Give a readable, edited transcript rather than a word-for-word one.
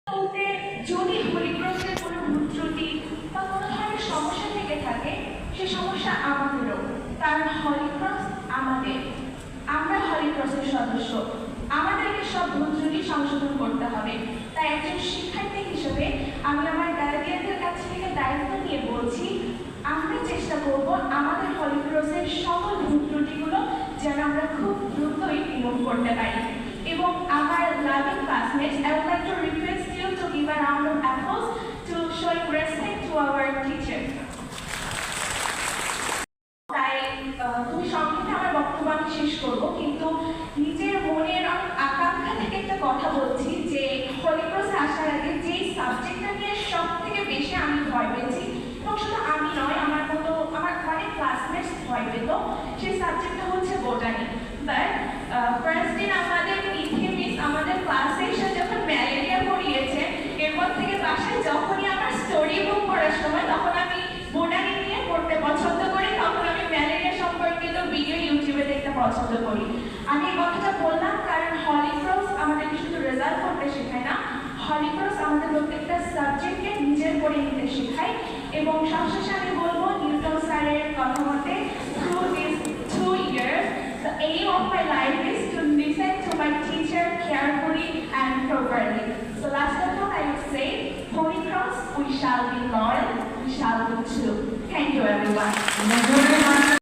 বলতে যদি হলিক্রসের কোনো ভুল ত্রুটি বা কোনো ধরনের সমস্যা থেকে থাকে সে সমস্যা আমাদেরও, কারণ হলিক্রস আমাদের, আমরা হলিক্রসের সদস্য, আমাদেরকে সব ভুল ত্রুটি সংশোধন করতে হবে। তাই একজন শিক্ষার্থী হিসেবে আমি আমার গার্ডিয়ানদের কাছ থেকে দায়িত্ব নিয়ে বলছি, আমরা চেষ্টা করব আমাদের হলিক্রসের সকল ভুল ত্রুটিগুলো যেন আমরা খুব দ্রুতই রিমুভ করতে পারি। এবং আমার loving classmates, I would like to request you to give a round of applause to showing respect to our teachers. তাই খুব সংক্ষেপে আমার বক্তব্য আমি শেষ করব, কিন্তু নিজের মনের আকাঙ্ক্ষা থেকে একটা কথা বলছি যে হলিক্রসে আসার আগে যেই সাবজেক্টটা নিয়ে সব থেকে বেশি আমি ভয় পেয়েছি, এবং শুধু আমি নয় আমার মতো আমার অনেক ক্লাসমেটস ভয় পেত, সেই সাবজেক্টটা হচ্ছে বোটানি। বাট ফার্স্ট দিন আমাদের নিধি মিস আমাদের ক্লাসে এসে যখন ম্যালেরিয়া পড়িয়েছে, এরপর থেকে বাসায় যখনই আমার স্টোরি বুক করার সময় তখন আমি বোটানি নিয়ে পড়তে পছন্দ করি, তখন আমি ম্যালেরিয়া সম্পর্কিত ভিডিও ইউটিউবে দেখতে পছন্দ করি। আমি এই কথাটা বললাম কারণ হলিক্রস আমাদেরকে শুধু রেজাল্ট করতে শেখায় না, হলিক্রস আমাদের প্রত্যেকটা সাবজেক্টকে নিজের করে নিতে শেখায়। এবং সবশেষে আমি বলবো নিউটন স্যারের কথা মতে, through these 2 years the aim of my life